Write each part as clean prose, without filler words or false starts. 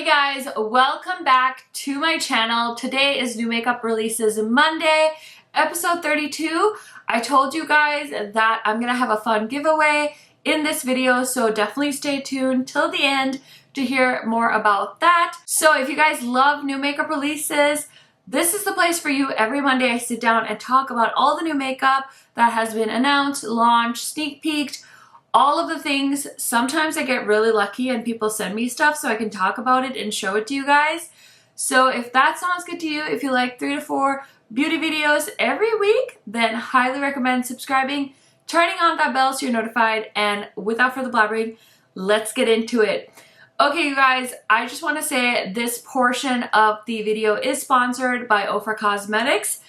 Hey guys, welcome back to my channel. Today is New Makeup Releases Monday, episode 32. I told you guys that I'm gonna have a fun giveaway in this video, so definitely stay tuned till the end to hear more about that. So if you guys love new makeup releases, this is the place for you. Every Monday I sit down and talk about all the new makeup that has been announced, launched, sneak peeked, all of the things. Sometimes I get really lucky and people send me stuff so I can talk about it and show it to you guys. So if that sounds good to you, if you like 3 to 4 beauty videos every week, then highly recommend subscribing, turning on that bell so you're notified, and without further blabbering, let's get into it. Okay, you guys, I just want to say this portion of the video is sponsored by OFRA Cosmetics.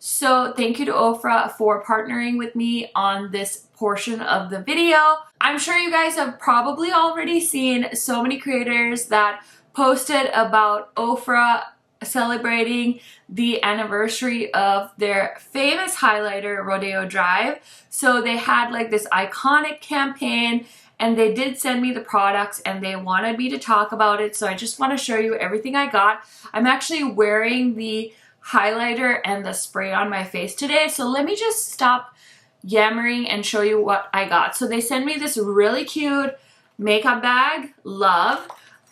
So thank you to OFRA for partnering with me on this portion of the video. I'm sure you guys have probably already seen so many creators that posted about OFRA celebrating the anniversary of their famous highlighter, Rodeo Drive. So they had like this iconic campaign and they did send me the products and they wanted me to talk about it. So I just want to show you everything I got. I'm actually wearing the highlighter and the spray on my face today, so let me just stop yammering and show you what I got. So they sent me this really cute makeup bag, love.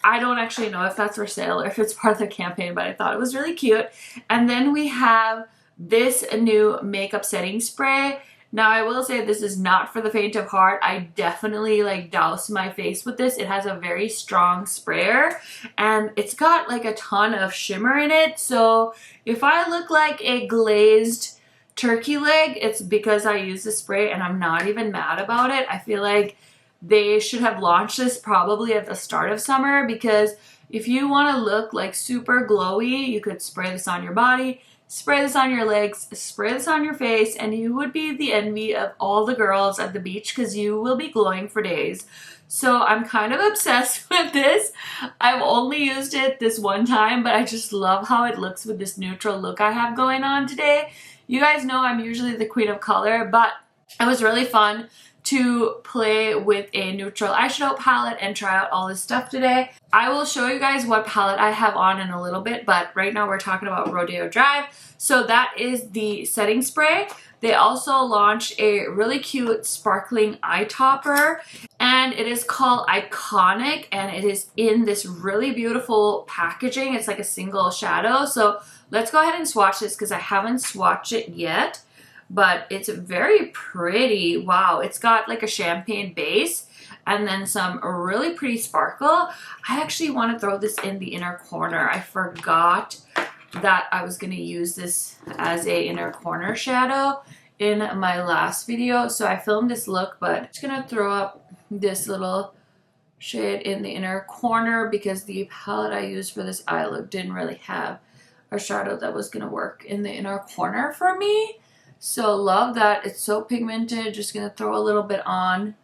I don't actually know if that's for sale or if it's part of the campaign, but I thought it was really cute. And then we have this new makeup setting spray. Now I will say this is not for the faint of heart. I definitely like douse my face with this. It has a very strong sprayer and it's got like a ton of shimmer in it. So if I look like a glazed turkey leg, it's because I use the spray and I'm not even mad about it. I feel like they should have launched this probably at the start of summer, because if you want to look like super glowy, you could spray this on your body, spray this on your legs, spray this on your face, and you would be the envy of all the girls at the beach because you will be glowing for days. So I'm kind of obsessed with this. I've only used it this one time, but I just love how it looks with this neutral look I have going on today. You guys know I'm usually the queen of color, but it was really fun to play with a neutral eyeshadow palette and try out all this stuff today. I will show you guys what palette I have on in a little bit, but right now we're talking about Rodeo Drive. So that is the setting spray. They also launched a really cute sparkling eye topper, and it is called Iconic, and it is in this really beautiful packaging. It's like a single shadow. So let's go ahead and swatch this because I haven't swatched it yet, but it's very pretty. Wow, it's got like a champagne base and then some really pretty sparkle. I actually want to throw this in the inner corner. I forgot that I was going to use this as a inner corner shadow in my last video. So I filmed this look, but I'm just going to throw up this little shade in the inner corner because the palette I used for this eye look didn't really have a shadow that was going to work in the inner corner for me. So love that. It's so pigmented. Just going to throw a little bit on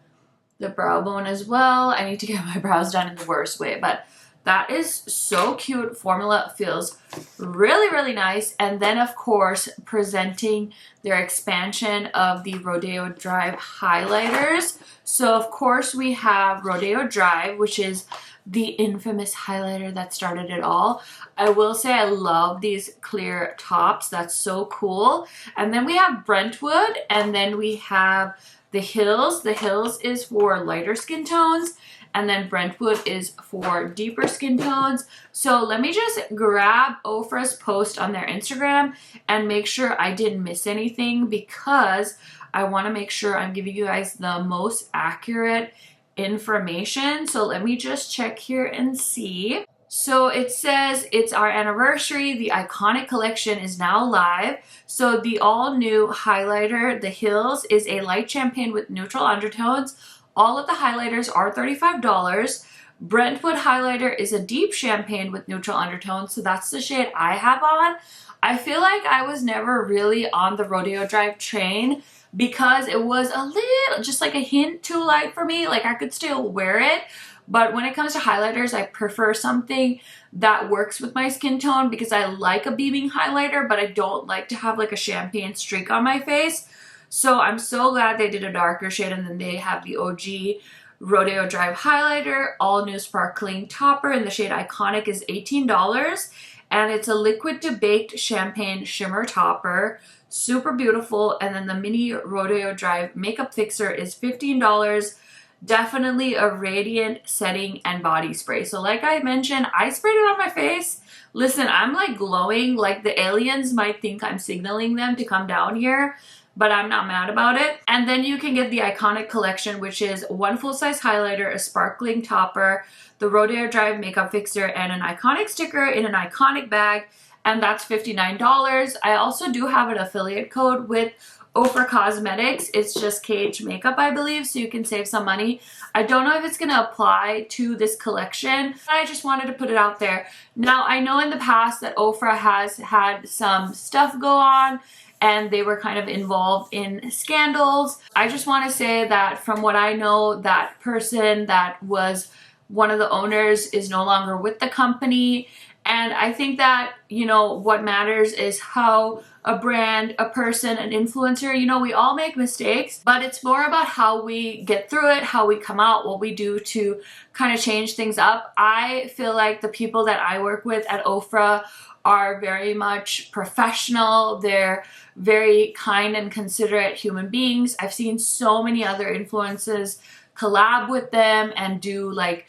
the brow bone as well. I need to get my brows done in the worst way, but that is so cute. Formula feels really, really nice. And then of course, presenting their expansion of the Rodeo Drive highlighters. So of course we have Rodeo Drive, which is the infamous highlighter that started it all. I will say I love these clear tops. That's so cool. And then we have Brentwood, and then we have the Hills. The Hills is for lighter skin tones, and then Brentwood is for deeper skin tones. So let me just grab OFRA's post on their Instagram and make sure I didn't miss anything, because I want to make sure I'm giving you guys the most accurate information. So let me just check here and see. So it says it's our anniversary. The Iconic collection is now live. So the all new highlighter, the Hills, is a light champagne with neutral undertones. All of the highlighters are $35. Brentwood highlighter is a deep champagne with neutral undertones. So that's the shade I have on. I feel like I was never really on the Rodeo Drive train because it was a little, just like a hint too light for me. Like I could still wear it, but when it comes to highlighters, I prefer something that works with my skin tone because I like a beaming highlighter, but I don't like to have like a champagne streak on my face. So I'm so glad they did a darker shade, and then they have the OG Rodeo Drive highlighter, all new sparkling topper in the shade Iconic is $18, and it's a liquid to baked champagne shimmer topper, super beautiful. And then the mini Rodeo Drive makeup fixer is $15. Definitely a radiant setting and body spray. So like I mentioned, I sprayed it on my face. Listen, I'm like glowing, like the aliens might think I'm signaling them to come down here, but I'm not mad about it. And then you can get the Iconic collection, which is one full-size highlighter, a sparkling topper, the Rodeo Drive makeup fixer, and an Iconic sticker in an Iconic bag, and that's $59. I also do have an affiliate code with OFRA Cosmetics. It's just KHMAKEUP, I believe, so you can save some money. I don't know if it's going to apply to this collection. I just wanted to put it out there. Now, I know in the past that OFRA has had some stuff go on, and they were kind of involved in scandals. I just want to say that from what I know, that person that was one of the owners is no longer with the company. And I think that, you know, what matters is how a brand, a person, an influencer, you know, we all make mistakes, but it's more about how we get through it, how we come out, what we do to kind of change things up. I feel like the people that I work with at OFRA are very much professional. They're very kind and considerate human beings. I've seen so many other influencers collab with them and do like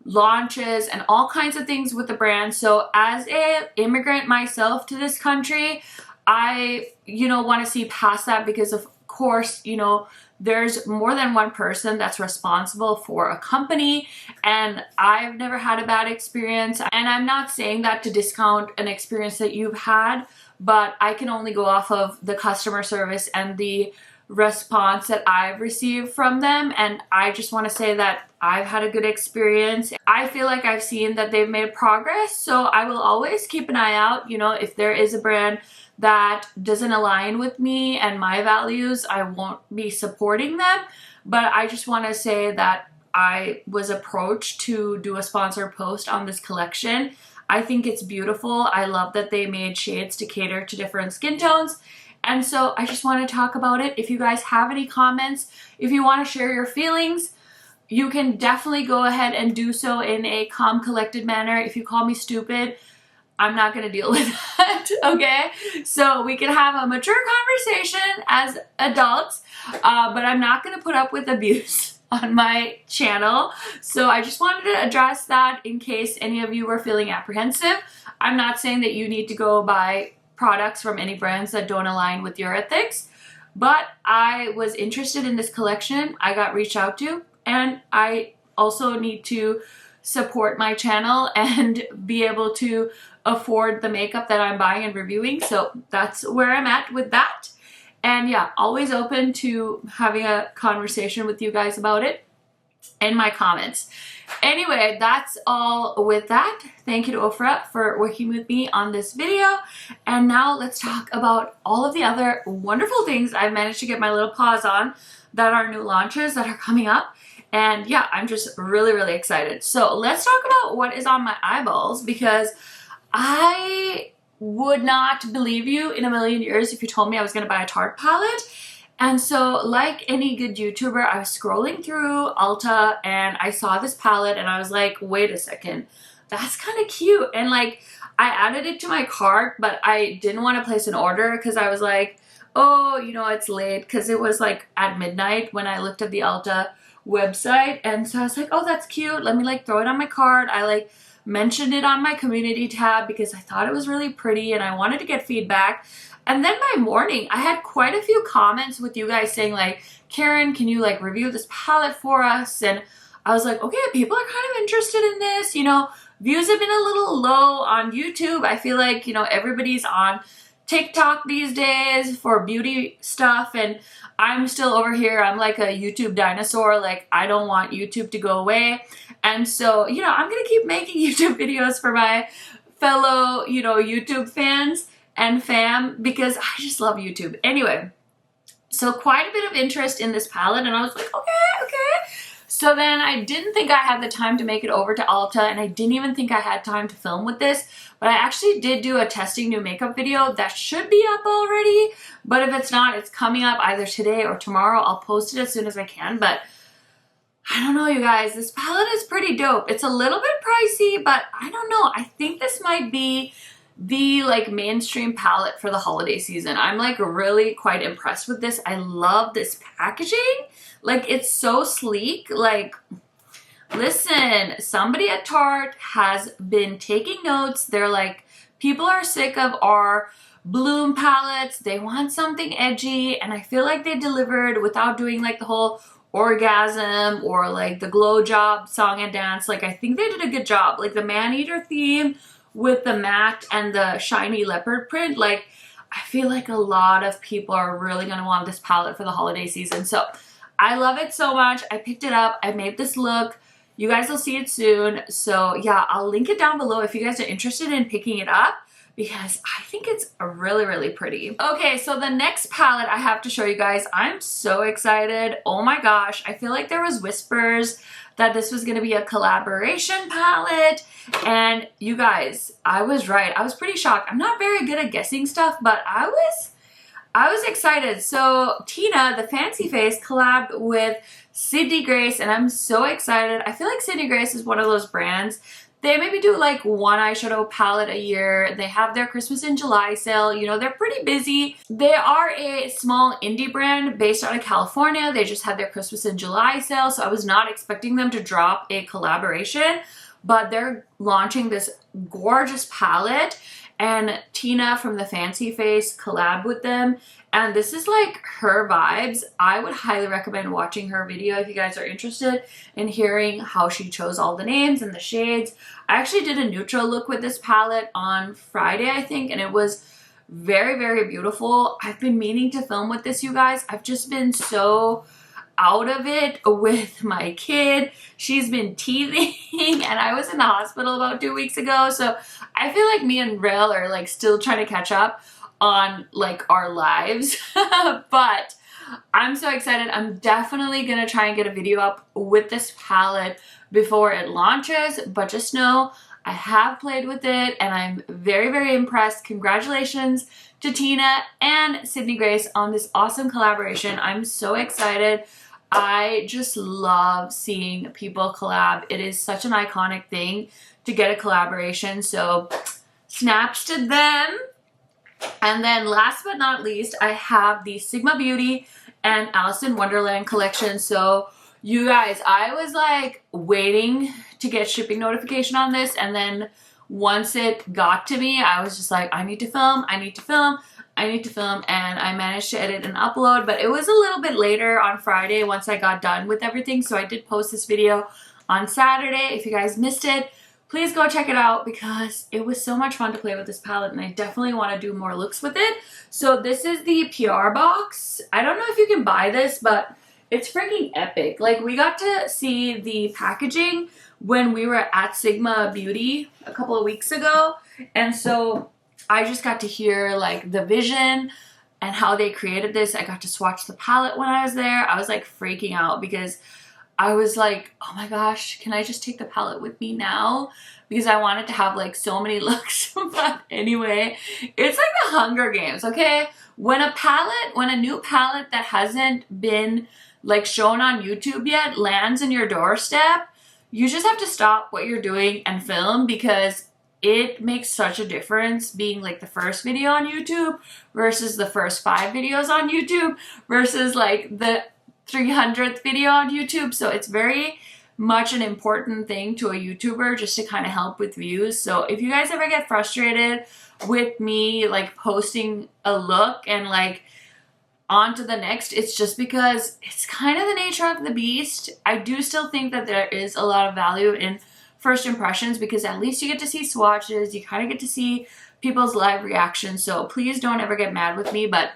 launches and all kinds of things with the brand. So as an immigrant myself to this country, I, you know, want to see past that, because of course, you know, there's more than one person that's responsible for a company, and I've never had a bad experience. And I'm not saying that to discount an experience that you've had, but I can only go off of the customer service and the response that I've received from them. And I just want to say that I've had a good experience. I feel like I've seen that they've made progress, so I will always keep an eye out. You know, if there is a brand that doesn't align with me and my values, I won't be supporting them. But I just want to say that I was approached to do a sponsored post on this collection. I think it's beautiful. I love that they made shades to cater to different skin tones. And so I just want to talk about it. If you guys have any comments, if you want to share your feelings, you can definitely go ahead and do so in a calm, collected manner. If you call me stupid, I'm not going to deal with that, okay? So we can have a mature conversation as adults, but I'm not going to put up with abuse on my channel. So I just wanted to address that in case any of you were feeling apprehensive. I'm not saying that you need to go buy products from any brands that don't align with your ethics, but I was interested in this collection. I got reached out to, and I also need to support my channel and be able to afford the makeup that I'm buying and reviewing. So that's where I'm at with that. And yeah, always open to having a conversation with you guys about it in my comments. Anyway, that's all with that. Thank you to OFRA for working with me on this video. And now let's talk about all of the other wonderful things I've managed to get my little paws on that are new launches that are coming up. And yeah, I'm just really, really excited. So let's talk about what is on my eyeballs, because I would not believe you in a million years if you told me I was going to buy a Tarte palette. And so like any good YouTuber, I was scrolling through Ulta and I saw this palette and I was like, wait a second, that's kind of cute. And like, I added it to my cart, but I didn't want to place an order because I was like, oh, you know, it's late, because it was like at midnight when I looked at the Ulta website. And so I was like, oh, that's cute. Let me like throw it on my cart. I like mentioned it on my community tab because I thought it was really pretty and I wanted to get feedback. And then by morning, I had quite a few comments with you guys saying like, Karen, can you like review this palette for us? And I was like, okay, people are kind of interested in this. You know, views have been a little low on YouTube. I feel like, you know, everybody's on TikTok these days for beauty stuff, and I'm still over here. I'm like a YouTube dinosaur. Like, I don't want YouTube to go away. And so, you know, I'm going to keep making YouTube videos for my fellow, you know, YouTube fans and fam, because I just love YouTube. Anyway, so quite a bit of interest in this palette, and I was like, okay. So then I didn't think I had the time to make it over to Ulta, and I didn't even think I had time to film with this, but I actually did do a testing new makeup video that should be up already, but if it's not, it's coming up either today or tomorrow. I'll post it as soon as I can, but I don't know, you guys, this palette is pretty dope. It's a little bit pricey, but I don't know. I think this might be the like mainstream palette for the holiday season. I'm like really quite impressed with this. I love this packaging. Like, it's so sleek. Like, listen, somebody at Tarte has been taking notes. They're like, people are sick of our bloom palettes. They want something edgy, and I feel like they delivered without doing like the whole orgasm or like the glow job song and dance. Like, I think they did a good job. Like the man-eater theme with the matte and the shiny leopard print, like I feel like a lot of people are really gonna want this palette for the holiday season. So I love it so much. I picked it up. I made this look. You guys will see it soon. So yeah, I'll link it down below if you guys are interested in picking it up, because I think it's really, really pretty. Okay, so the next palette I have to show you guys, I'm so excited. Oh my gosh, I feel like there was whispers that this was gonna be a collaboration palette, and you guys, I was right. I was pretty shocked. I'm not very good at guessing stuff, but I was excited. So Tina, the Fancy Face, collabed with Sydney Grace, and I'm so excited. I feel like Sydney Grace is one of those brands. They maybe do like one eyeshadow palette a year. They have their Christmas in July sale. You know, they're pretty busy. They are a small indie brand based out of California. They just had their Christmas in July sale, so I was not expecting them to drop a collaboration, but they're launching this gorgeous palette, and Tina from the Fancy Face collabed with them, and this is like her vibes. I would highly recommend watching her video if you guys are interested in hearing how she chose all the names and the shades. I actually did a neutral look with this palette on Friday, I think, and it was very, very beautiful. I've been meaning to film with this, you guys. I've just been so out of it with my kid. She's been teething and I was in the hospital about 2 weeks ago, so I feel like me and Rill are like still trying to catch up on like our lives. But I'm so excited. I'm definitely gonna try and get a video up with this palette before it launches, but just know I have played with it and I'm very, very impressed. Congratulations to Tina and Sydney Grace on this awesome collaboration. I'm so excited. I just love seeing people collab. It is such an iconic thing to get a collaboration, so snaps to them. And then last but not least, I have the Sigma Beauty and Alice in Wonderland collection. So you guys, I was like waiting to get shipping notification on this, and then once it got to me, I was just like, I need to film, I need to film, I need to film, and I managed to edit and upload, but it was a little bit later on Friday once I got done with everything. So I did post this video on Saturday. If you guys missed it, please go check it out because it was so much fun to play with this palette, and I definitely want to do more looks with it. So this is the PR box. I don't know if you can buy this, but it's freaking epic. Like, we got to see the packaging when we were at Sigma Beauty a couple of weeks ago, and so I just got to hear like the vision and how they created this. I got to swatch the palette when I was there. I was like freaking out because I was like, oh my gosh, can I just take the palette with me now? Because I wanted to have like so many looks. But anyway, it's like the Hunger Games, okay? When a new palette that hasn't been like shown on YouTube yet lands in your doorstep, you just have to stop what you're doing and film, because it makes such a difference being like the first video on YouTube versus the first 5 videos on YouTube versus like the 300th video on YouTube. So it's very much an important thing to a YouTuber, just to kind of help with views. So if you guys ever get frustrated with me like posting a look and like on to the next, it's just because it's kind of the nature of the beast. I do still think that there is a lot of value in first impressions, because at least you get to see swatches, you kind of get to see people's live reactions. So please don't ever get mad with me, but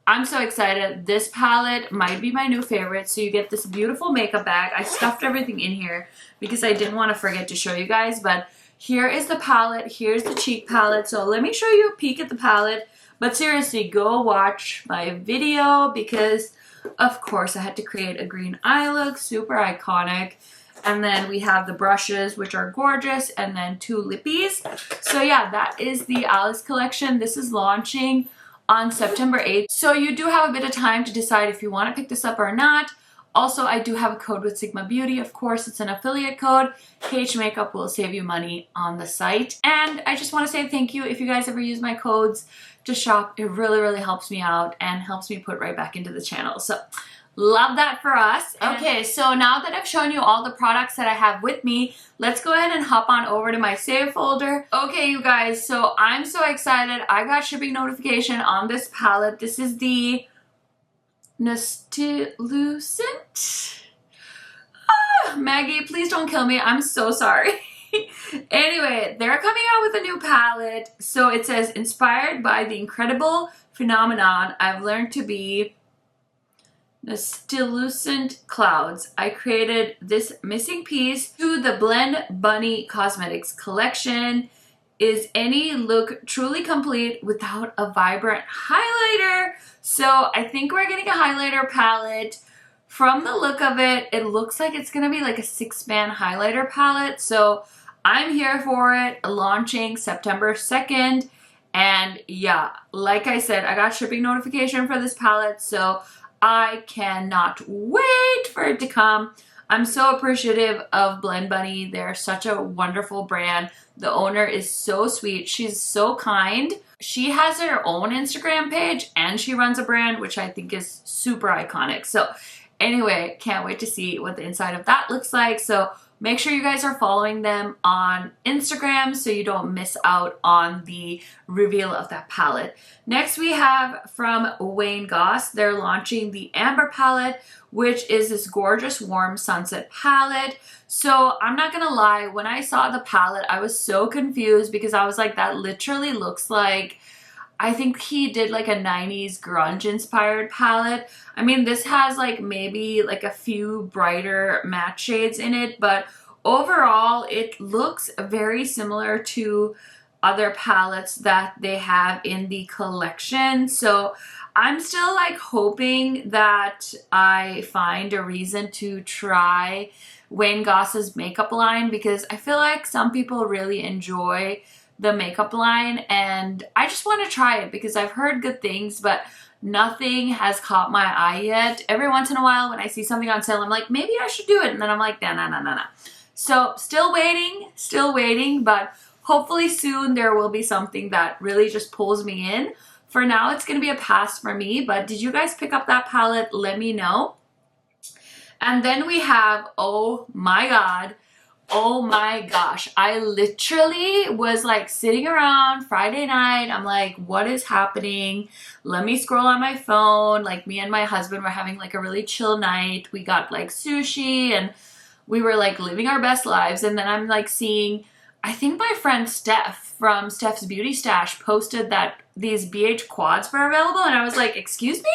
I'm so excited. This palette might be my new favorite. So you get this beautiful makeup bag. I stuffed everything in here because I didn't want to forget to show you guys, but here is the palette. Here's the cheek palette. So let me show you a peek at the palette, but seriously, go watch my video because of course I had to create a green eye look, super iconic. And then we have the brushes, which are gorgeous, and then 2 lippies. So yeah, that is the Alice collection. This is launching on September 8th. So you do have a bit of time to decide if you want to pick this up or not. Also, I do have a code with Sigma Beauty. Of course, it's an affiliate code. KHMAKEUP will save you money on the site. And I just want to say thank you if you guys ever use my codes to shop. It really, really helps me out and helps me put right back into the channel. So love that for us. Okay, so now that I've shown you all the products that I have with me, let's go ahead and hop on over to my save folder. Okay, you guys, so I'm so excited. I got shipping notification on this palette. This is the Nostallucent. Maggie, please don't kill me. I'm so sorry. Anyway, they're coming out with a new palette. So it says, inspired by the incredible phenomenon I've learned to be Nostallucent clouds, I created this missing piece to the Blend Bunny Cosmetics collection. Is any look truly complete without a vibrant highlighter? So I think we're getting a highlighter palette. From the look of it, it looks like it's gonna be like a 6-band highlighter palette. So I'm here for it, launching September 2nd. And yeah, like I said, I got shipping notification for this palette, so I cannot wait for it to come. I'm so appreciative of Blend Bunny. They're such a wonderful brand. The owner is so sweet. She's so kind. She has her own Instagram page and she runs a brand, which I think is super iconic. So anyway, can't wait to see what the inside of that looks like. So make sure you guys are following them on Instagram so you don't miss out on the reveal of that palette. Next we have from Wayne Goss. They're launching the Amber palette, which is this gorgeous warm sunset palette. So I'm not gonna lie, when I saw the palette, I was so confused because I was like, that literally looks like, I think he did like a 90s grunge inspired palette. I mean, this has like maybe like a few brighter matte shades in it, but overall it looks very similar to other palettes that they have in the collection. So I'm still like hoping that I find a reason to try Wayne Goss's makeup line, because I feel like some people really enjoy the makeup line and I just want to try it because I've heard good things, but nothing has caught my eye yet. Every once in a while when I see something on sale, I'm like, maybe I should do it. And then I'm like, nah. So still waiting, but hopefully soon there will be something that really just pulls me in. For now, it's going to be a pass for me, but did you guys pick up that palette? Let me know. And then we have, oh my gosh, I literally was like sitting around Friday night. I'm like, what is happening? Let me scroll on my phone. Like, me and my husband were having like a really chill night. We got like sushi and we were like living our best lives. And then I'm like seeing, I think my friend Steph from Steph's Beauty Stash posted that these BH quads were available. And I was like, excuse me?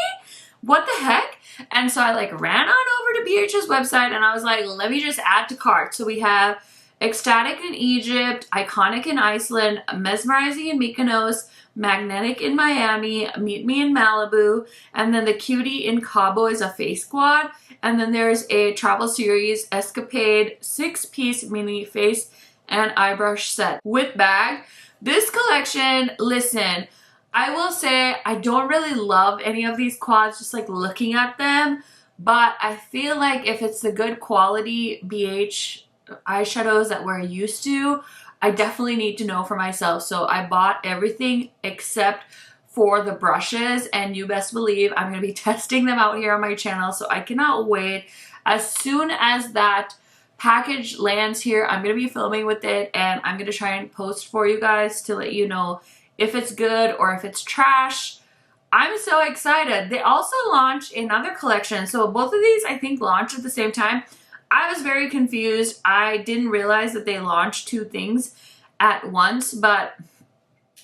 What the heck? And so I like ran on over to BH's website and I was like, let me just add to cart. So we have Ecstatic in Egypt, Iconic in Iceland, Mesmerizing in Mykonos, Magnetic in Miami, Meet Me in Malibu, and then the Cutie in Cabo is a face quad. And then there's a travel series, Escapade 6-piece mini face and eyebrush set with bag. This collection, listen, I will say I don't really love any of these quads just like looking at them, but I feel like if it's the good quality BH eyeshadows that we're used to, I definitely need to know for myself. So I bought everything except for the brushes, and you best believe I'm going to be testing them out here on my channel. So I cannot wait. As soon as that package lands here, I'm going to be filming with it and I'm going to try and post for you guys to let you know if it's good or if it's trash. I'm so excited. They also launched another collection. So both of these I think launched at the same time. I was very confused. I didn't realize that they launched 2 things at once, but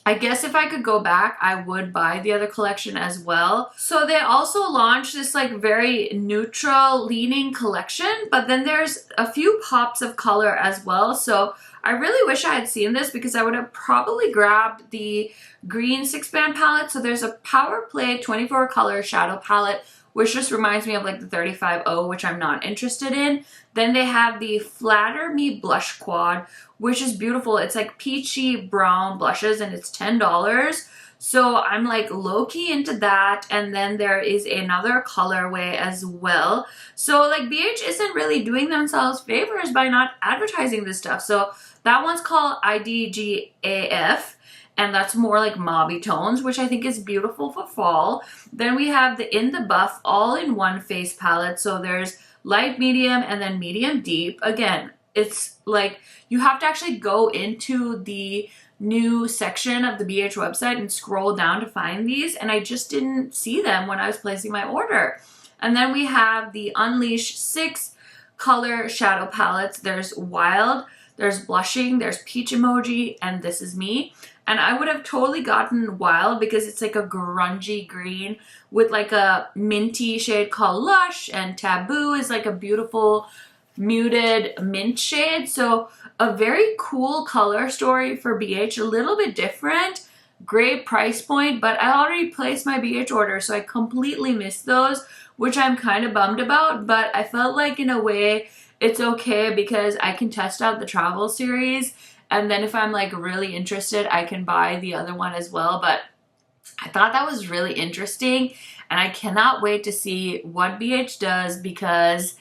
I guess if I could go back, I would buy the other collection as well. So they also launched this like very neutral leaning collection, but then there's a few pops of color as well. So I really wish I had seen this because I would have probably grabbed the green 6-band palette. So there's a Power Play 24 color shadow palette, which just reminds me of like the 35O, which I'm not interested in. Then they have the Flatter Me blush quad, which is beautiful. It's like peachy brown blushes and it's $10. So I'm like low-key into that. And then there is another colorway as well. So like BH isn't really doing themselves favors by not advertising this stuff. So that one's called IDGAF. And that's more like mauve tones, which I think is beautiful for fall. Then we have the In the Buff all-in-one face palette. So there's light, medium, and then medium deep. Again, it's like you have to actually go into the new section of the BH website and scroll down to find these, and I just didn't see them when I was placing my order. And then we have the Unleash 6 color shadow palettes. There's Wild, there's Blushing, there's Peach Emoji, and This Is Me. And I would have totally gotten Wild because it's like a grungy green with like a minty shade called Lush, and Taboo is like a beautiful muted mint shade. So a very cool color story for BH, a little bit different, great price point, but I already placed my BH order, so I completely missed those, which I'm kind of bummed about, but I felt like in a way it's okay because I can test out the travel series, and then if I'm like really interested, I can buy the other one as well. But I thought that was really interesting, and I cannot wait to see what BH does because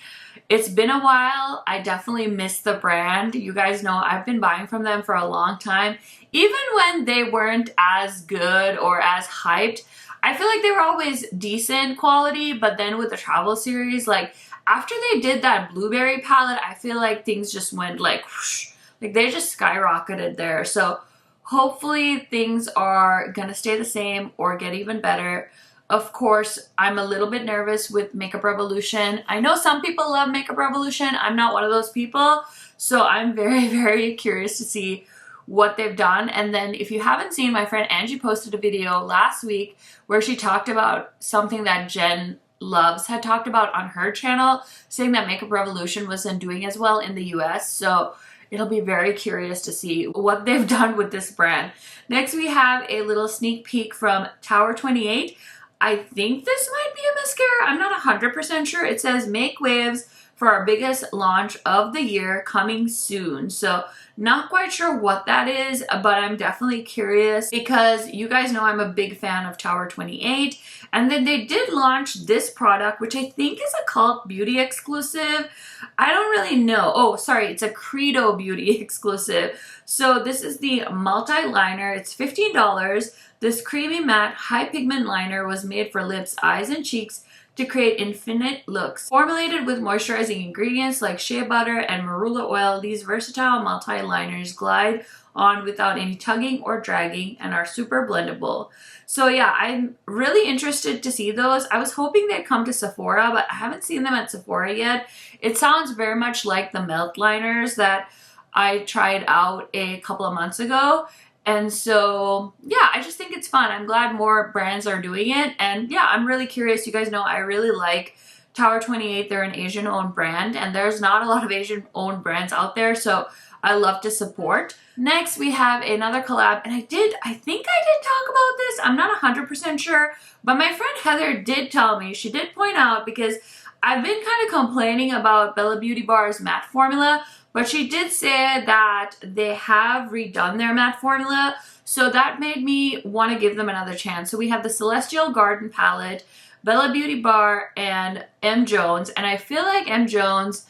it's been a while. I definitely miss the brand. You guys know I've been buying from them for a long time. Even when they weren't as good or as hyped, I feel like they were always decent quality, but then with the travel series, like after they did that blueberry palette, I feel like things just went like whoosh, like they just skyrocketed there. So hopefully things are gonna stay the same or get even better. Of course, I'm a little bit nervous with Makeup Revolution. I know some people love Makeup Revolution. I'm not one of those people. So I'm very, very curious to see what they've done. And then if you haven't seen, my friend Angie posted a video last week where she talked about something that Jen Loves had talked about on her channel, saying that Makeup Revolution wasn't doing as well in the US. So it'll be very curious to see what they've done with this brand. Next, we have a little sneak peek from Tower 28. I think this might be a mascara. I'm not 100% sure. It says make waves for our biggest launch of the year coming soon. So not quite sure what that is, but I'm definitely curious because you guys know I'm a big fan of Tower 28. And then they did launch this product, which I think is a Cult Beauty exclusive. I don't really know. Oh, sorry, it's a Credo Beauty exclusive. So this is the multi-liner. It's $15. This creamy matte high pigment liner was made for lips, eyes, and cheeks to create infinite looks. Formulated with moisturizing ingredients like shea butter and marula oil, these versatile multi-liners glide on without any tugging or dragging and are super blendable. So yeah, I'm really interested to see those. I was hoping they'd come to Sephora, but I haven't seen them at Sephora yet. It sounds very much like the Melt liners that I tried out a couple of months ago. And so, yeah, I just think it's fun. I'm glad more brands are doing it. And yeah, I'm really curious. You guys know I really like Tower 28. They're an Asian-owned brand, and there's not a lot of Asian-owned brands out there, so I love to support. Next, we have another collab, and I think I did talk about this. I'm not 100% sure, but my friend Heather did tell me, she did point out, because I've been kind of complaining about Bella Beauty Bar's matte formula, but she did say that they have redone their matte formula, so that made me want to give them another chance. So we have the Celestial Garden palette, Bella Beauty Bar, and M. Jones, and I feel like M. Jones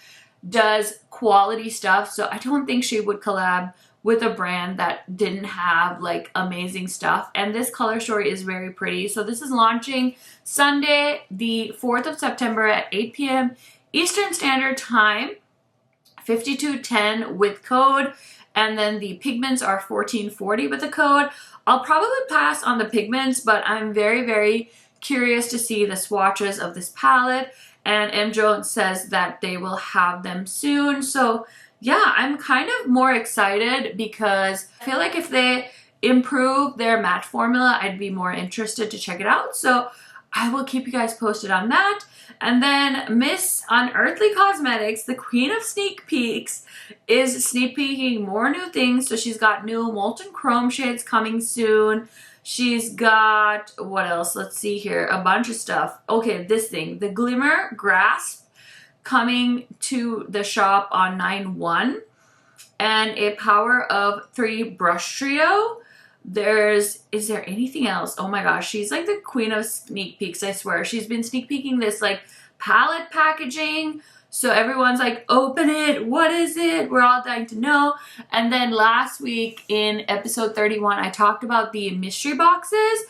does quality stuff, so I don't think she would collab with a brand that didn't have like amazing stuff. And this color story is very pretty. So this is launching Sunday, the 4th of September at 8 p.m. Eastern Standard Time. 5210 with code, and then the pigments are 1440 with the code. I'll probably pass on the pigments, but I'm very, very curious to see the swatches of this palette, and M. Jones says that they will have them soon. So yeah, I'm kind of more excited because I feel like if they improve their matte formula, I'd be more interested to check it out. So I will keep you guys posted on that. And then Miss Unearthly Cosmetics, the queen of sneak peeks, is sneak peeking more new things. So she's got new Molten Chrome shades coming soon. She's got, what else? Let's see here. A bunch of stuff. Okay, this thing. The Glimmer Grasp coming to the shop on 9/1. And a Power of 3 brush trio. Is there anything else? Oh my gosh, she's like the queen of sneak peeks, I swear. She's been sneak peeking this like palette packaging. So everyone's like, open it, what is it? We're all dying to know. And then last week in episode 31, I talked about the mystery boxes.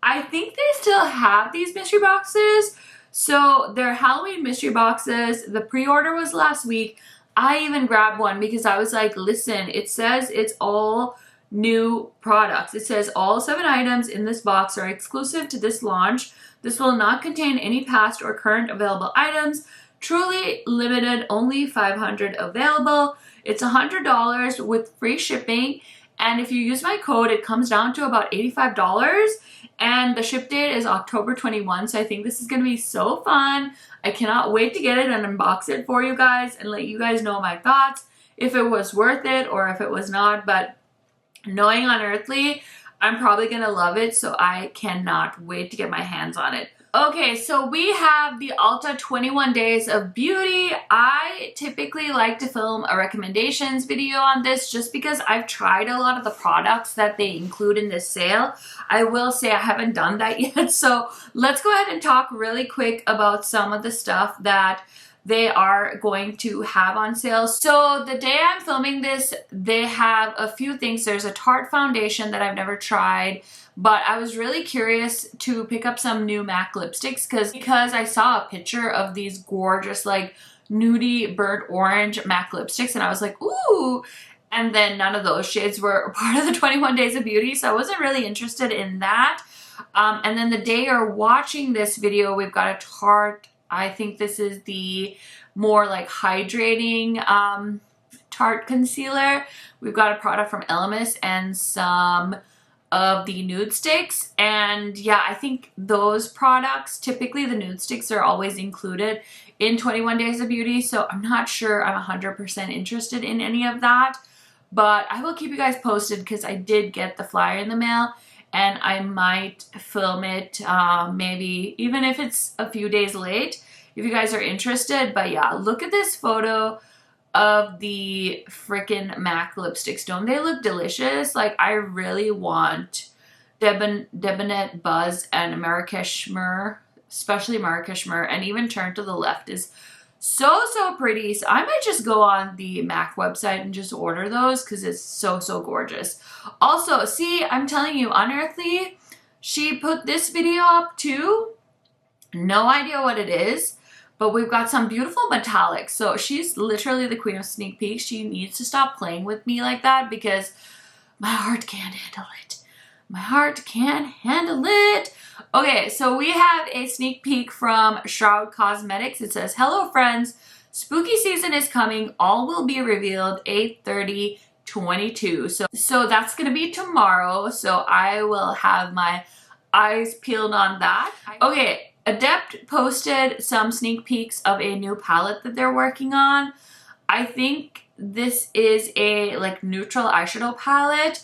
I think they still have these mystery boxes. So they're Halloween mystery boxes. The pre-order was last week. I even grabbed one because I was like, listen, it says it's all new products. It says all 7 items in this box are exclusive to this launch. This will not contain any past or current available items. Truly limited, only 500 available. It's $100 with free shipping. And if you use my code, it comes down to about $85. And the ship date is October 21. So I think this is going to be so fun. I cannot wait to get it and unbox it for you guys and let you guys know my thoughts, if it was worth it or if it was not. But knowing Unearthly, I'm probably going to love it. So I cannot wait to get my hands on it. Okay, so we have the Ulta 21 Days of Beauty. I typically like to film a recommendations video on this just because I've tried a lot of the products that they include in this sale. I will say I haven't done that yet. So let's go ahead and talk really quick about some of the stuff that they are going to have on sale. So the day I'm filming this, they have a few things. There's a Tarte foundation that I've never tried, but I was really curious to pick up some new MAC lipsticks because I saw a picture of these gorgeous like nudie burnt orange MAC lipsticks and I was like, ooh. And then none of those shades were part of the 21 Days of Beauty, so I wasn't really interested in that. And then the day you're watching this video, we've got a Tarte, I think this is the more like hydrating Tarte concealer. We've got a product from Elemis and some of the nude sticks. And yeah, I think those products, typically the nude sticks are always included in 21 Days of Beauty. So I'm not sure I'm 100% interested in any of that. But I will keep you guys posted because I did get the flyer in the mail. And I might film it maybe even if it's a few days late if you guys are interested. But yeah, look at this photo of the freaking MAC lipsticks. Don't they look delicious? Like I really want Debonair Buzz and Marrakesh Myrrh, especially Marrakesh Myrrh, and even Turn to the Left is so pretty. So I might just go on the MAC website and just order those because it's so gorgeous. Also, see, I'm telling you, Unearthly, she put this video up too. No idea what it is, but we've got some beautiful metallics. So she's literally the queen of sneak peeks. She needs to stop playing with me like that because my heart can't handle it. My heart can't handle it. Okay, so we have a sneak peek from Shroud Cosmetics. It says, hello friends, spooky season is coming. All will be revealed 8/30/22. So that's going to be tomorrow. So I will have my eyes peeled on that. Okay, Adept posted some sneak peeks of a new palette that they're working on. I think this is a like neutral eyeshadow palette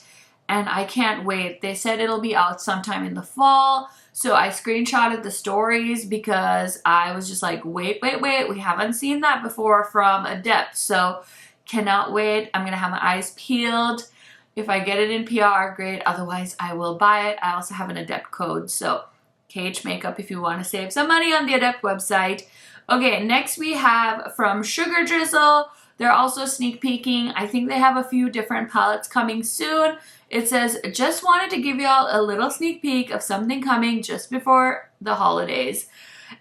and I can't wait. They said it'll be out sometime in the fall. So I screenshotted the stories because I was just like, wait, we haven't seen that before from Adept. So cannot wait. I'm going to have my eyes peeled. If I get it in PR, great. Otherwise, I will buy it. I also have an Adept code. So KHMAKEUP if you want to save some money on the Adept website. Okay, next we have from SugarDrizzle. They're also sneak peeking. I think they have a few different palettes coming soon. It says, just wanted to give y'all a little sneak peek of something coming just before the holidays.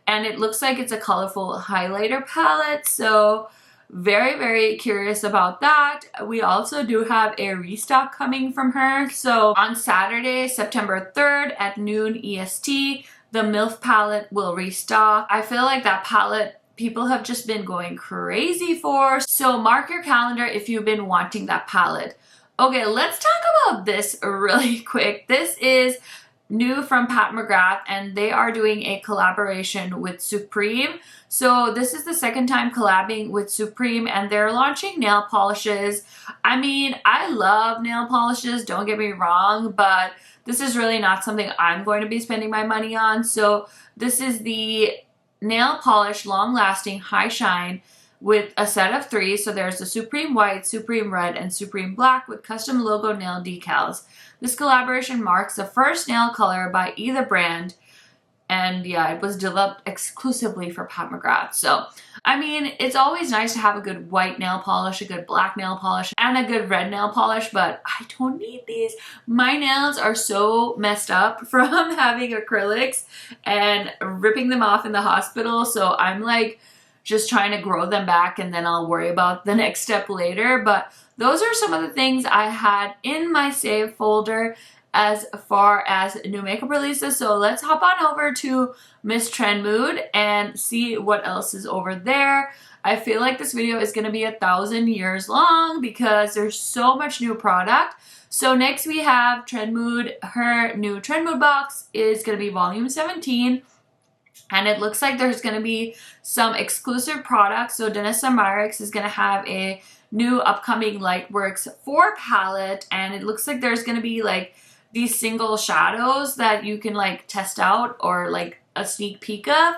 And it looks like it's a colorful highlighter palette. So very curious about that. We also do have a restock coming from her. So on Saturday, September 3rd at noon EST, the MILF palette will restock. I feel like that palette people have just been going crazy for. So mark your calendar if you've been wanting that palette. Okay, let's talk about this really quick. This is new from PatMcGrath and they are doing a collaboration with Supreme. So this is the second time collabing with Supreme and they're launching nail polishes. I mean, I love nail polishes, don't get me wrong, but this is really not something I'm going to be spending my money on. So this is the nail polish long lasting high shine with a set of 3. So there's the Supreme White, Supreme Red, and Supreme Black with custom logo nail decals. This collaboration marks the first nail color by either brand. And yeah, it was developed exclusively for PatMcGrath. So, I mean, it's always nice to have a good white nail polish, a good black nail polish, and a good red nail polish, but I don't need these. My nails are so messed up from having acrylics and ripping them off in the hospital. So I'm like just trying to grow them back, and then I'll worry about the next step later. But those are some of the things I had in my save folder as far as new makeup releases. So let's hop on over to Miss Trend Mood and see what else is over there. I feel like this video is going to be 1,000 years long because there's so much new product. So next we have Trend Mood. Her new Trend Mood box is going to be volume 17. And it looks like there's going to be some exclusive products. So Danessa Myricks is going to have a new upcoming Lightworks 4 palette. And it looks like there's going to be like these single shadows that you can like test out or like a sneak peek of.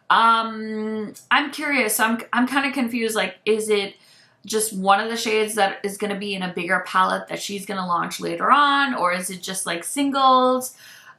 I'm curious. I'm kind of confused. Like, is it just one of the shades that is going to be in a bigger palette that she's going to launch later on? Or is it just like singles?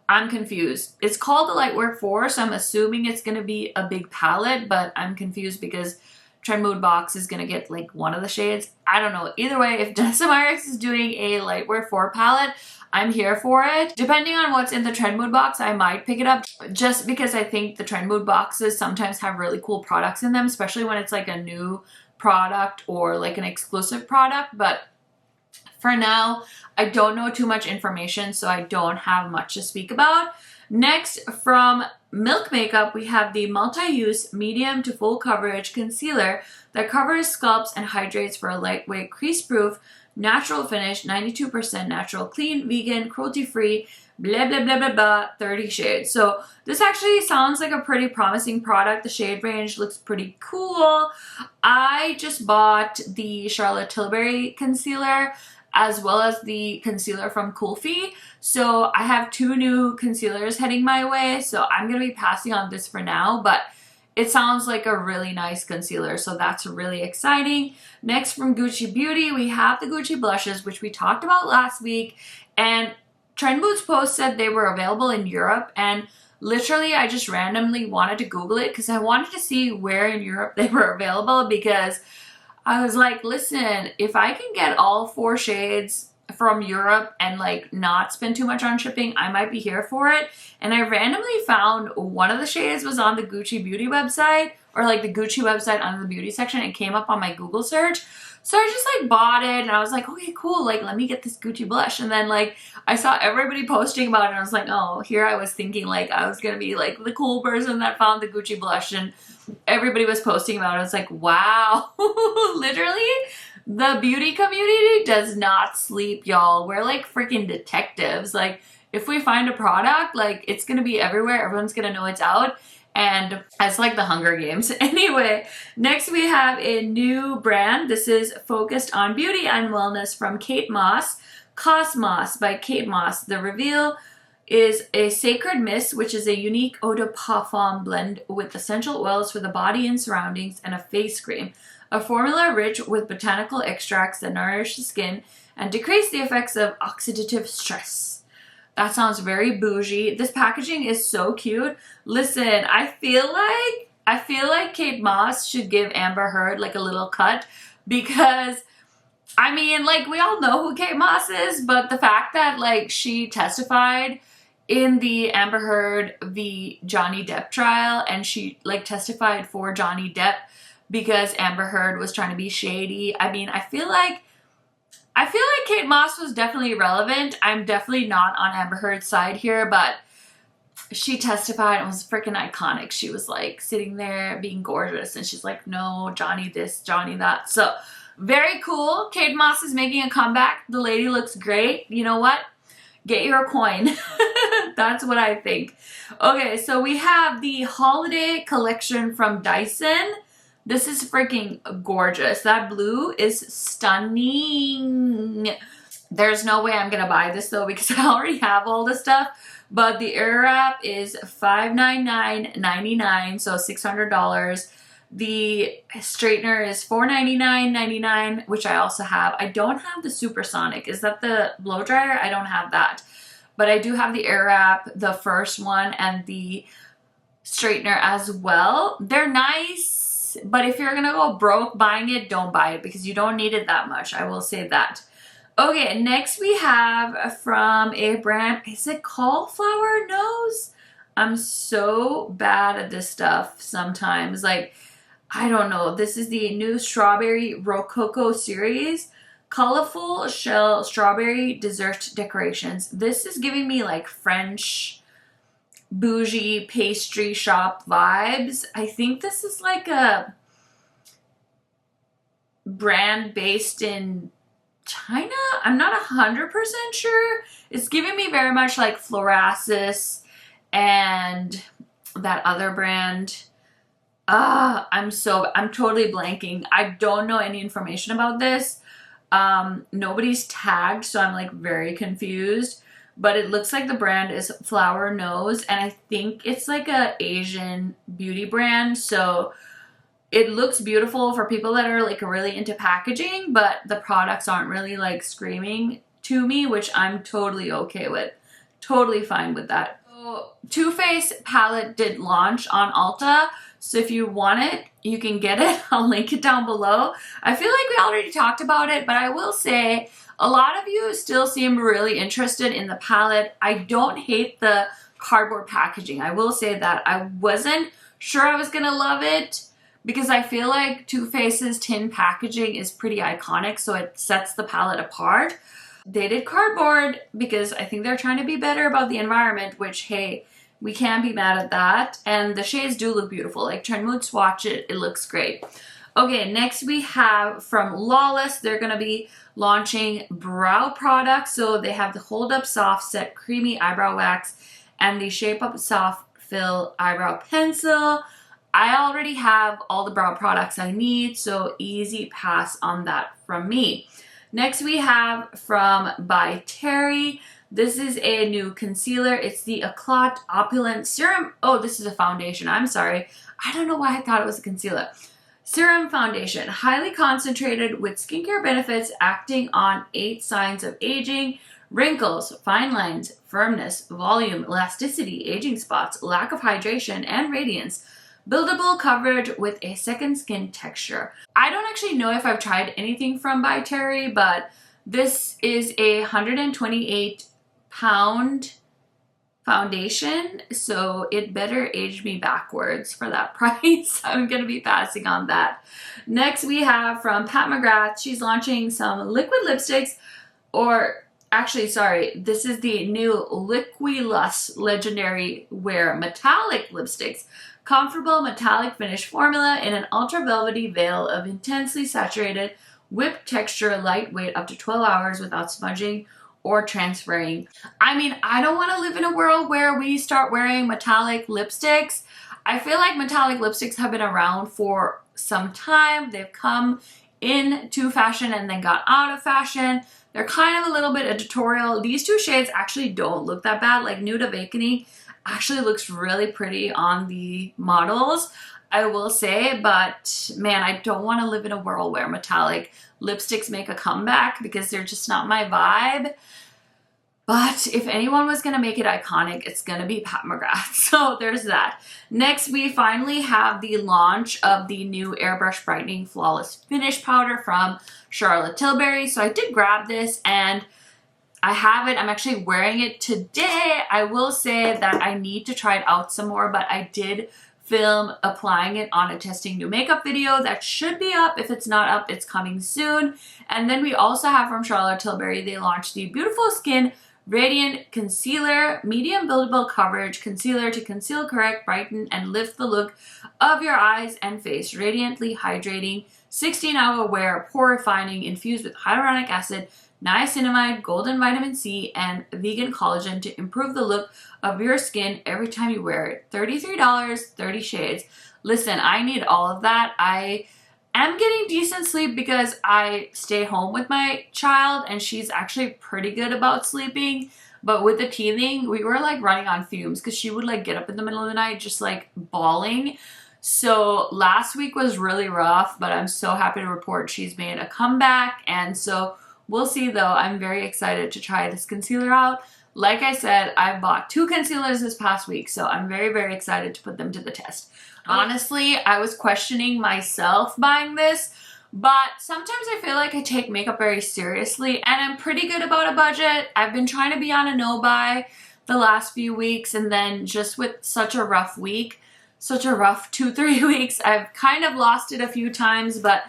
I'm confused. It's called the Lightwork 4, so I'm assuming it's going to be a big palette, but I'm confused because Trend Mood box is going to get like one of the shades. I don't know. Either way, if Danessa Myricks is doing a Lightwork 4 palette, I'm here for it. Depending on what's in the Trend Mood box, I might pick it up just because I think the Trend Mood boxes sometimes have really cool products in them, especially when it's like a new product or like an exclusive product. But for now, I don't know too much information, so I don't have much to speak about. Next, from Milk Makeup, we have the multi-use medium to full coverage concealer that covers, sculpts, and hydrates for a lightweight, crease-proof, natural finish, 92% natural, clean, vegan, cruelty-free, blah, blah, blah, blah, blah, 30 shades. So this actually sounds like a pretty promising product. The shade range looks pretty cool. I just bought the Charlotte Tilbury concealer as well as the concealer from Kulfi. So I have 2 new concealers heading my way. So I'm going to be passing on this for now, but it sounds like a really nice concealer, so that's really exciting. Next, from Gucci Beauty, we have the Gucci blushes, which we talked about last week. And Trend Mood's post said they were available in Europe. And literally, I just randomly wanted to Google it because I wanted to see where in Europe they were available, because I was like, listen, if I can get all 4 shades from Europe and like not spend too much on shipping, I might be here for it. And I randomly found one of the shades was on the Gucci Beauty website, or like the Gucci website under the beauty section. It came up on my Google search. So I just like bought it and I was like, okay, cool. Like, let me get this Gucci blush. And then like I saw everybody posting about it and I was like, oh, here I was thinking like I was going to be like the cool person that found the Gucci blush, and everybody was posting about it. I was like, wow, literally the beauty community does not sleep, y'all. We're like freaking detectives. Like, if we find a product, like it's gonna be everywhere. Everyone's gonna know it's out. And it's like the Hunger Games. Anyway, next we have a new brand. This is focused on beauty and wellness from Kate Moss. Cosmos by Kate Moss. The reveal is a Sacred Mist, which is a unique eau de parfum blend with essential oils for the body and surroundings, and a face cream. A formula rich with botanical extracts that nourish the skin and decrease the effects of oxidative stress. That sounds very bougie. This packaging is so cute. Listen, I feel like Kate Moss should give Amber Heard like a little cut, because I mean, like, we all know who Kate Moss is, but the fact that like she testified in the Amber Heard v. Johnny Depp trial, and she like testified for Johnny Depp because Amber Heard was trying to be shady. I mean, I feel like Kate Moss was definitely relevant. I'm definitely not on Amber Heard's side here, but she testified and was freaking iconic. She was like sitting there being gorgeous and she's like, no, Johnny this, Johnny that. So very cool. Kate Moss is making a comeback. The lady looks great. You know what? Get your coin. That's what I think. Okay, so we have the holiday collection from Dyson. This is freaking gorgeous. That blue is stunning. There's no way I'm gonna buy this though, because I already have all the stuff. But the ear wrap is $599.99, so $600. The straightener is $4.99.99, which I also have. I don't have the Supersonic. Is that the blow dryer? I don't have that. But I do have the Airwrap, the first one, and the straightener as well. They're nice, but if you're gonna go broke buying it, don't buy it because you don't need it that much. I will say that. Okay, next we have from a brand, is it Cauliflower Nose? I'm so bad at this stuff sometimes. Like, I don't know. This is the new Strawberry Rococo series. Colorful Shell Strawberry Dessert Decorations. This is giving me like French bougie pastry shop vibes. I think this is like a brand based in China. I'm not 100% sure. It's giving me very much like Florasis and that other brand. I'm totally blanking. I don't know any information about this. Nobody's tagged, so I'm like very confused. But it looks like the brand is Flower Nose, and I think it's like a Asian beauty brand. So it looks beautiful for people that are like really into packaging, but the products aren't really like screaming to me, which I'm totally okay with. Totally fine with that. So, Too Faced palette did launch on Ulta. So if you want it, you can get it. I'll link it down below. I feel like we already talked about it, but I will say a lot of you still seem really interested in the palette. I don't hate the cardboard packaging. I will say that. I wasn't sure I was gonna love it because I feel like Too Faced's tin packaging is pretty iconic, so it sets the palette apart. They did cardboard because I think they're trying to be better about the environment, which, hey, we can't be mad at that. And the shades do look beautiful. Like, turn mood swatch it. It looks great. Okay, next we have from Lawless. They're going to be launching brow products. So they have the Hold Up Soft Set Creamy Eyebrow Wax and the Shape Up Soft Fill Eyebrow Pencil. I already have all the brow products I need, so easy pass on that from me. Next we have from By Terry. This is a new concealer. It's the Eclat Opulent Serum. Oh, this is a foundation. I'm sorry. I don't know why I thought it was a concealer. Serum foundation. Highly concentrated with skincare benefits acting on 8 signs of aging, wrinkles, fine lines, firmness, volume, elasticity, aging spots, lack of hydration, and radiance. Buildable coverage with a second skin texture. I don't actually know if I've tried anything from By Terry, but this is a 128-pound foundation, so it better age me backwards for that price. I'm gonna be passing on that. Next we have from Pat McGrath. She's launching some liquid lipsticks, or actually, sorry, this is the new Liquilus Legendary Wear Metallic Lipsticks. Comfortable metallic finish formula in an ultra velvety veil of intensely saturated whipped texture, lightweight, up to 12 hours without smudging or transferring. I mean, I don't want to live in a world where we start wearing metallic lipsticks. I feel like metallic lipsticks have been around for some time. They've come into fashion and then got out of fashion. They're kind of a little bit editorial. These two shades actually don't look that bad. Like Nude Awakening actually looks really pretty on the models, I will say, but man, I don't want to live in a world where metallic lipsticks make a comeback because they're just not my vibe. But if anyone was going to make it iconic, it's going to be Pat McGrath. So there's that. Next, we finally have the launch of the new Airbrush Brightening Flawless Finish Powder from Charlotte Tilbury. So I did grab this and I have it. I'm actually wearing it today. I will say that I need to try it out some more, but I did film applying it on a testing new makeup video that should be up. If it's not up, it's coming soon. And then we also have from Charlotte Tilbury, they launched the Beautiful Skin Radiant Concealer, medium buildable coverage concealer to conceal, correct, brighten, and lift the look of your eyes and face. Radiantly hydrating, 16-hour wear, pore refining, infused with hyaluronic acid, niacinamide, golden vitamin C, and vegan collagen to improve the look of your skin every time you wear it. $33, 30 shades. Listen, I need all of that. I am getting decent sleep because I stay home with my child and she's actually pretty good about sleeping. But with the teething, we were like running on fumes because she would like get up in the middle of the night just like bawling. So last week was really rough, but I'm so happy to report she's made a comeback. And so we'll see though. I'm very excited to try this concealer out. Like I said, I bought 2 concealers this past week, so I'm very, very excited to put them to the test. Honestly, I was questioning myself buying this, but sometimes I feel like I take makeup very seriously and I'm pretty good about a budget. I've been trying to be on a no-buy the last few weeks, and then just with such a rough week, such a rough 2-3 weeks, I've kind of lost it a few times, but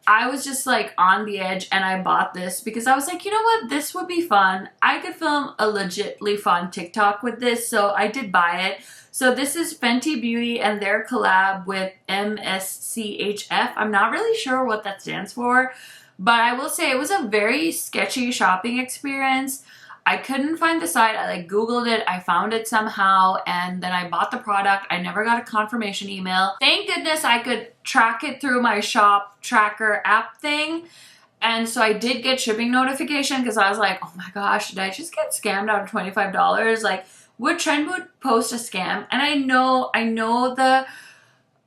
I was just like on the edge and I bought this because I was like, you know what, this would be fun. I could film a legitly fun TikTok with this, so I did buy it. So this is Fenty Beauty and their collab with MSCHF. I'm not really sure what that stands for, but I will say it was a very sketchy shopping experience. I couldn't find the site. I like Googled it, I found it somehow, and then I bought the product. I never got a confirmation email. Thank goodness I could track it through my shop tracker app thing. And so I did get shipping notification because I was like, oh my gosh, did I just get scammed out of $25? Like, would Trendwood post a scam? And I know the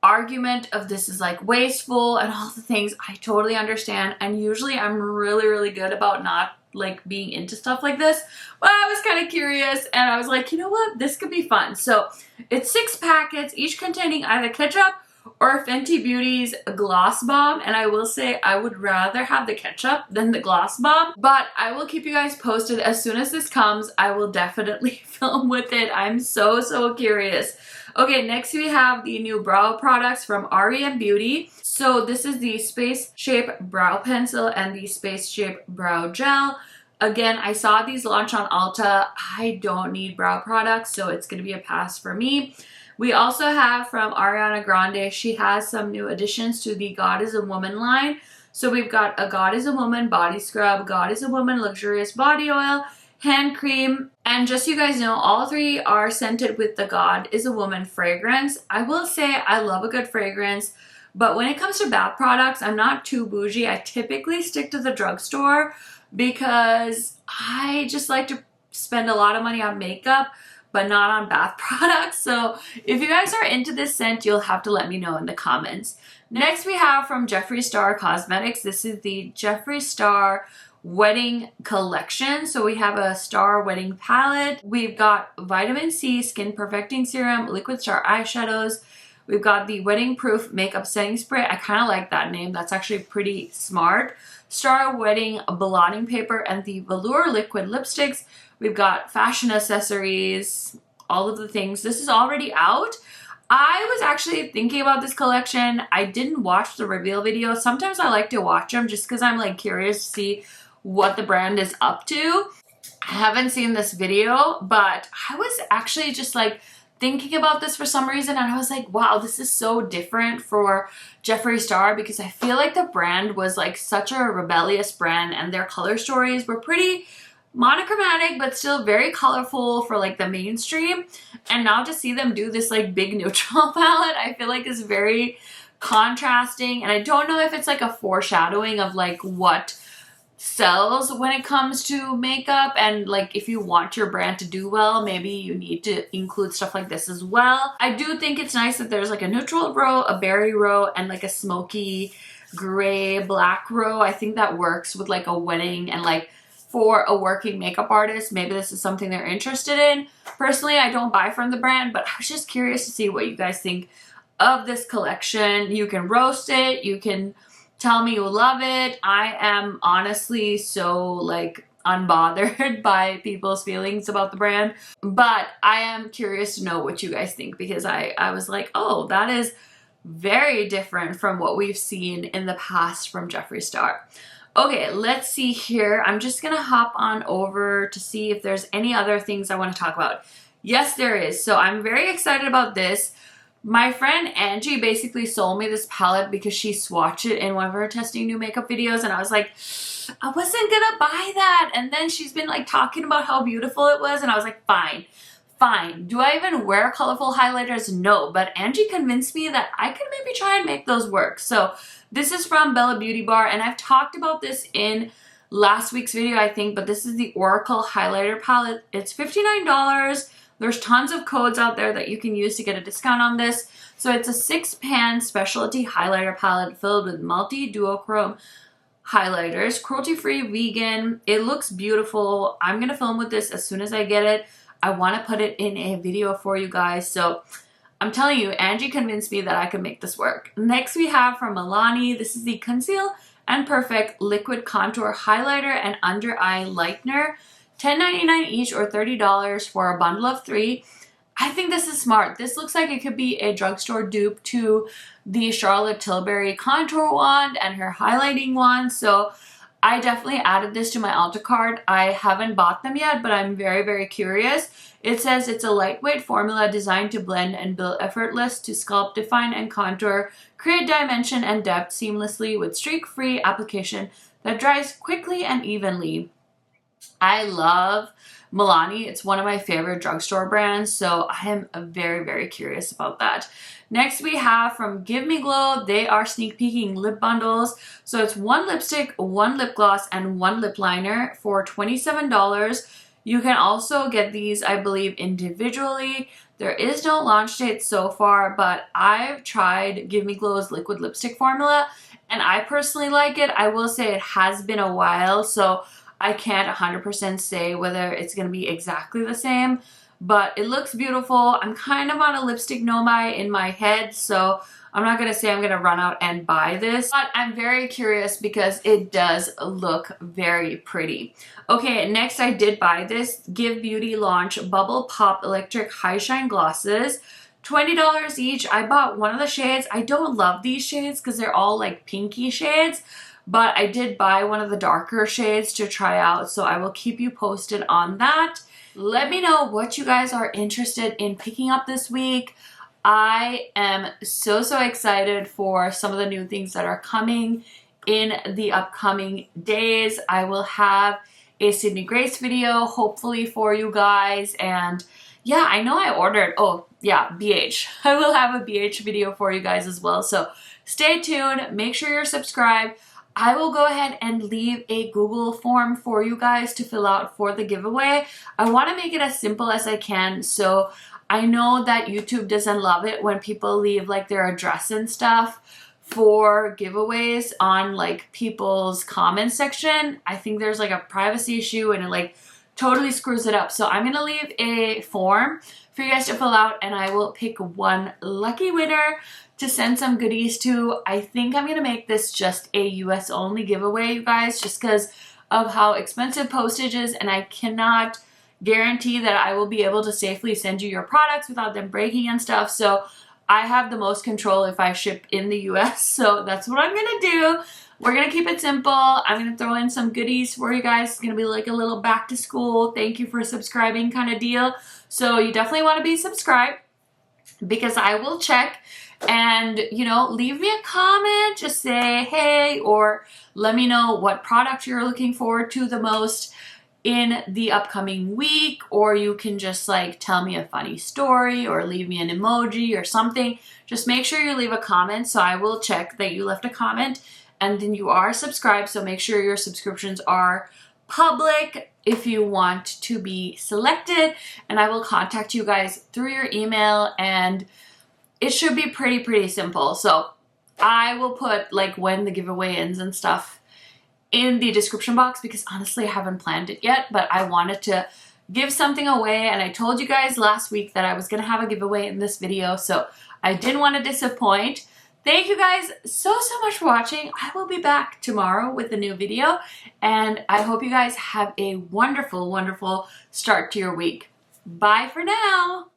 argument of this is like wasteful and all the things. I totally understand. And usually I'm really, really good about not like being into stuff like this, but I was kind of curious and I was like, you know what, this could be fun. So it's 6 packets, each containing either Ketchup or Fenty Beauty's Gloss Bomb, and I will say I would rather have the Ketchup than the Gloss Bomb, but I will keep you guys posted. As soon as this comes, I will definitely film with it. I'm so curious. Okay, next we have the new brow products from REM Beauty. So this is the Space Shape Brow Pencil and the Space Shape Brow Gel. Again, I saw these launch on Ulta. I don't need brow products, so it's going to be a pass for me. We also have from Ariana Grande, she has some new additions to the God is a Woman line. So we've got a God is a Woman body scrub, God is a Woman luxurious body oil, hand cream, and just so you guys know, all 3 are scented with the God is a Woman fragrance. I will say I love a good fragrance, but when it comes to bath products, I'm not too bougie. I typically stick to the drugstore because I just like to spend a lot of money on makeup, but not on bath products. So if you guys are into this scent, you'll have to let me know in the comments. Next we have from Jeffree Star Cosmetics. This is the Jeffree Star Wedding Collection. So we have a Star Wedding palette. We've got Vitamin C Skin Perfecting Serum, Liquid Star Eyeshadows. We've got the Wedding Proof Makeup Setting Spray. I kind of like that name. That's actually pretty smart. Star Wedding Blotting Paper and the Velour Liquid Lipsticks. We've got fashion accessories, all of the things. This is already out. I was actually thinking about this collection. I didn't watch the reveal video. Sometimes I like to watch them just because I'm like curious to see what the brand is up to. I haven't seen this video, but I was actually just like thinking about this for some reason, and I was like, wow, this is so different for Jeffree Star because I feel like the brand was like such a rebellious brand and their color stories were pretty monochromatic but still very colorful for like the mainstream. And now to see them do this like big neutral palette, I feel like is very contrasting, and I don't know if it's like a foreshadowing of like what sells when it comes to makeup, and like if you want your brand to do well, maybe you need to include stuff like this as well. I do think it's nice that there's like a neutral row, a berry row, and like a smoky gray black row. I think that works with like a wedding and like for a working makeup artist. Maybe this is something they're interested in. Personally, I don't buy from the brand, but I was just curious to see what you guys think of this collection. You can roast it, you can tell me you love it. I am honestly so like unbothered by people's feelings about the brand, but I am curious to know what you guys think because I was like, oh, that is very different from what we've seen in the past from Jeffree Star. Okay, let's see here. I'm just gonna hop on over to see if there's any other things I want to talk about. Yes, there is. So I'm very excited about this. My friend Angie basically sold me this palette because she swatched it in one of her testing new makeup videos, and I was like, I wasn't gonna buy that. And then she's been like talking about how beautiful it was, and I was like, fine. Do I even wear colorful highlighters? No, but Angie convinced me that I could maybe try and make those work. So this is from Bella Beauty Bar, and I've talked about this in last week's video, I think, but this is the Oracle Highlighter Palette. It's $59. There's tons of codes out there that you can use to get a discount on this. So it's a 6-pan specialty highlighter palette filled with multi-duochrome highlighters, cruelty-free, vegan. It looks beautiful. I'm gonna film with this as soon as I get it. I want to put it in a video for you guys. So I'm telling you, Angie convinced me that I could make this work. Next we have from Milani, this is the Conceal and Perfect Liquid Contour Highlighter and Under Eye Lightener. $10.99 each or $30 for a bundle of 3. I think this is smart. This looks like it could be a drugstore dupe to the Charlotte Tilbury contour wand and her highlighting wand. So I definitely added this to my Ulta cart. I haven't bought them yet, but I'm very, very curious. It says it's a lightweight formula designed to blend and build effortless to sculpt, define, and contour, create dimension and depth seamlessly with streak-free application that dries quickly and evenly. I love Milani. It's one of my favorite drugstore brands, so I am very, very curious about that. Next we have from Give Me Glow. They are sneak peeking lip bundles. So it's 1 lipstick, 1 lip gloss, and 1 lip liner for $27. You can also get these, I believe, individually. There is no launch date so far, but I've tried Give Me Glow's liquid lipstick formula, and I personally like it. I will say it has been a while, so I can't 100% say whether it's going to be exactly the same, but it looks beautiful. I'm kind of on a lipstick nomad in my head, so I'm not going to say I'm going to run out and buy this, but I'm very curious because it does look very pretty. Okay, next I did buy this Give Beauty Launch Bubble Pop Electric High Shine Glosses. $20 each. I bought one of the shades. I don't love these shades because they're all like pinky shades, but I did buy one of the darker shades to try out, so I will keep you posted on that. Let me know what you guys are interested in picking up this week. I am so excited for some of the new things that are coming in the upcoming days. I will have a Sydney Grace video hopefully for you guys, and yeah, I know I ordered, oh yeah, BH. I will have a BH video for you guys as well, so stay tuned. Make sure you're subscribed. I will go ahead and leave a Google form for you guys to fill out for the giveaway. I want to make it as simple as I can, so I know that YouTube doesn't love it when people leave like their address and stuff for giveaways on like people's comment section. I think there's like a privacy issue and it like totally screws it up. So I'm going to leave a form for you guys to fill out, and I will pick one lucky winner to send some goodies to. I think I'm going to make this just a US only giveaway, you guys, just because of how expensive postage is, and I cannot guarantee that I will be able to safely send you your products without them breaking and stuff. So I have the most control if I ship in the US, so that's what I'm going to do. We're going to keep it simple. I'm going to throw in some goodies for you guys. It's going to be like a little back to school, thank you for subscribing kind of deal. So you definitely want to be subscribed because I will check. And, you know, leave me a comment, just say hey, or let me know what product you're looking forward to the most in the upcoming week, or you can just like tell me a funny story or leave me an emoji or something. Just make sure you leave a comment so I will check that you left a comment and then you are subscribed. So make sure your subscriptions are public if you want to be selected, and I will contact you guys through your email, and it should be pretty simple. So I will put like when the giveaway ends and stuff in the description box because honestly I haven't planned it yet, but I wanted to give something away, and I told you guys last week that I was going to have a giveaway in this video, so I didn't want to disappoint. Thank you guys so much for watching. I will be back tomorrow with a new video, and I hope you guys have a wonderful start to your week. Bye for now.